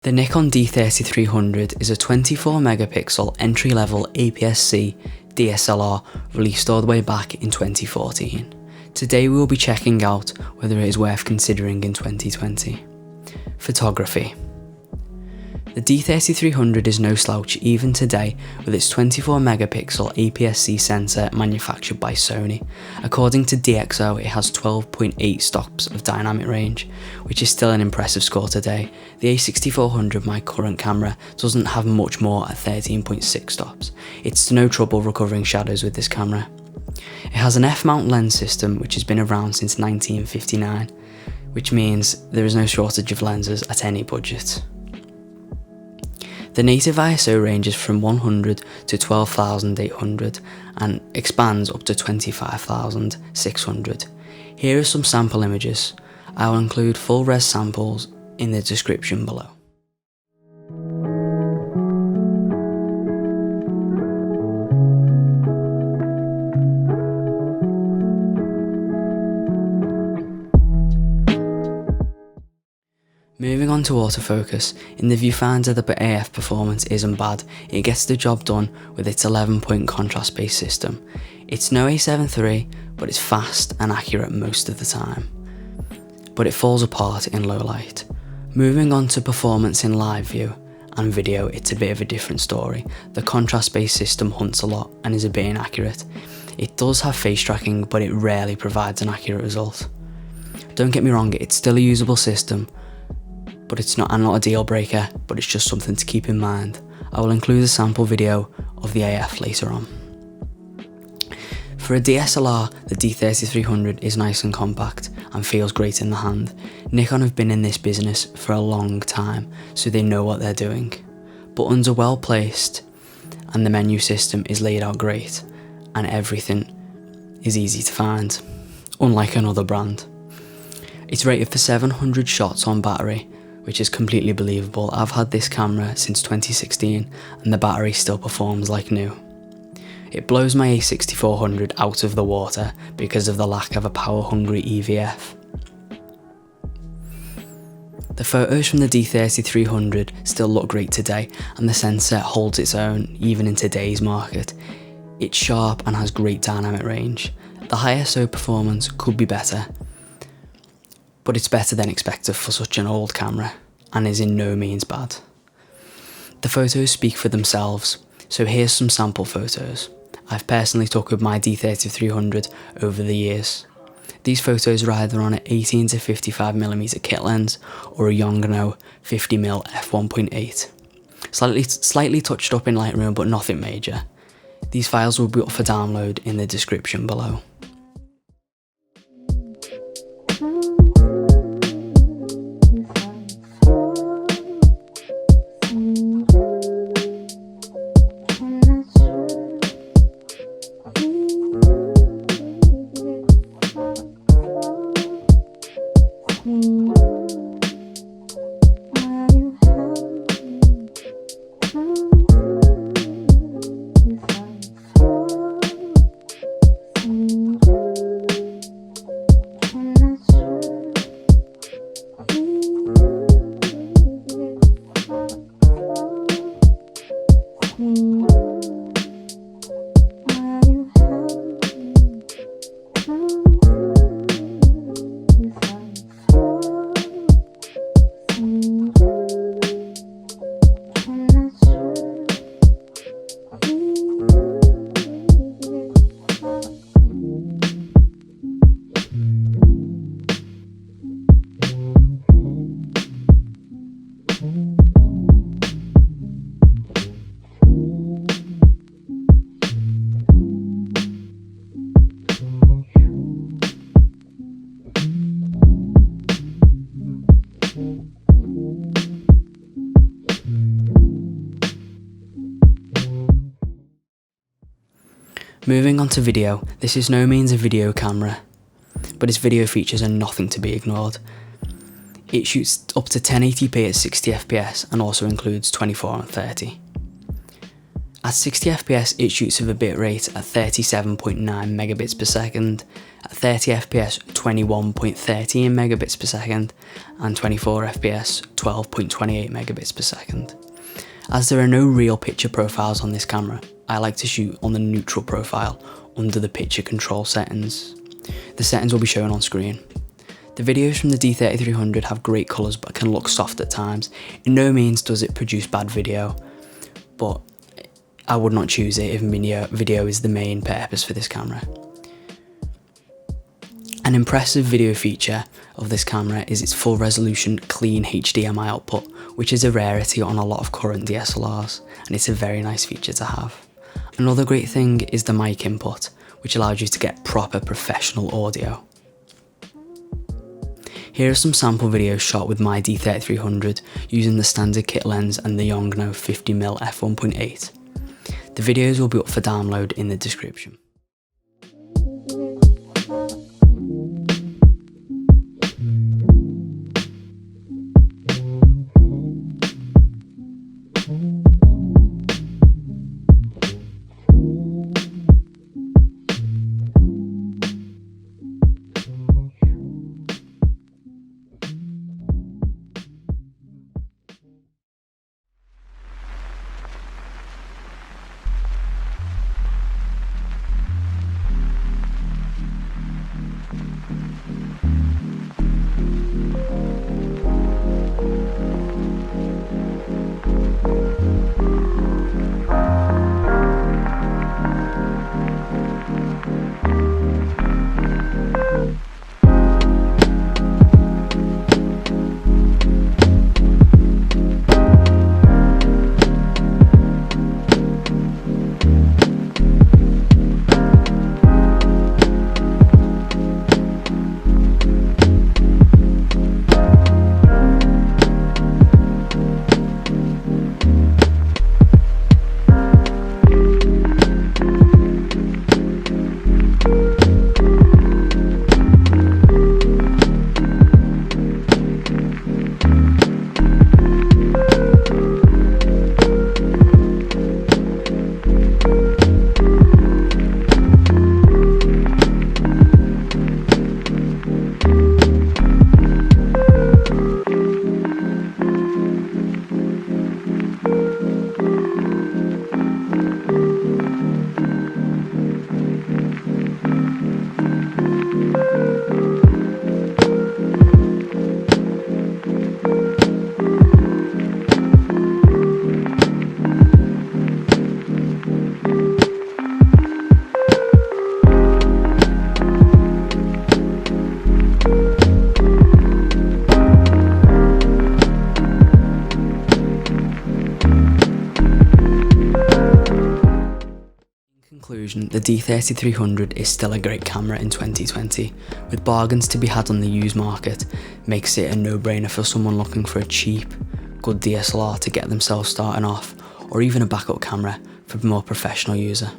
The Nikon D3300 is a 24 megapixel entry-level APS-C DSLR released all the way back in 2014. Today we will be checking out whether it is worth considering in 2020. Photography. The D3300 is no slouch even today with its 24 megapixel APS-C sensor manufactured by Sony. According to DxO, it has 12.8 stops of dynamic range, which is still an impressive score today. The A6400, my current camera, doesn't have much more at 13.6 stops. It's no trouble recovering shadows with this camera. It has an F-mount lens system which has been around since 1959, which means there is no shortage of lenses at any budget. The native ISO ranges from 100 to 12,800 and expands up to 25,600. Here are some sample images. I will include full res samples in the description below. Moving on to autofocus, in the viewfinder the AF performance isn't bad, it gets the job done with its 11-point contrast based system. It's no A7 III, but it's fast and accurate most of the time. But it falls apart in low light. Moving on to performance in live view and video, it's a bit of a different story. The contrast based system hunts a lot and is a bit inaccurate. It does have face tracking, but it rarely provides an accurate result. Don't get me wrong, it's still a usable system, but it's not a deal breaker, but it's just something to keep in mind. I will include a sample video of the AF later on. For a DSLR, the D3300 is nice and compact and feels great in the hand. Nikon have been in this business for a long time, so they know what they're doing. Buttons are well placed and the menu system is laid out great and everything is easy to find, unlike another brand. It's rated for 700 shots on battery, which is completely believable. I've had this camera since 2016 and the battery still performs like new. It blows my A6400 out of the water because of the lack of a power-hungry EVF. The photos from the D3300 still look great today and the sensor holds its own even in today's market. It's sharp and has great dynamic range. The high ISO performance could be better, but it's better than expected for such an old camera and is in no means bad. The photos speak for themselves, so here's some sample photos I've personally took with my D3300 over the years. These photos are either on an 18 to 55mm kit lens or a Yongnuo 50mm f1.8. Slightly touched up in Lightroom, but nothing major. These files will be up for download in the description below. Moving on to video, this is no means a video camera, but its video features are nothing to be ignored. It shoots up to 1080p at 60 fps and also includes 24 and 30. At 60 FPS it shoots with a bitrate at 37.9 megabits per second, at 30 FPS 21.13 megabits per second, and 24 FPS 12.28 megabits per second. As there are no real picture profiles on this camera, I like to shoot on the neutral profile under the picture control settings. The settings will be shown on screen. The videos from the D3300 have great colours but can look soft at times. In no means does it produce bad video, but I would not choose it if video is the main purpose for this camera. An impressive video feature of this camera is its full resolution clean HDMI output, which is a rarity on a lot of current DSLRs, and it's a very nice feature to have. Another great thing is the mic input, which allows you to get proper professional audio. Here are some sample videos shot with my D3300 using the standard kit lens and the Yongnuo 50mm f1.8. The videos will be up for download in the description. Conclusion, the D3300 is still a great camera in 2020. With bargains to be had on the used market, makes it a no-brainer for someone looking for a cheap, good DSLR to get themselves starting off, or even a backup camera for a more professional user.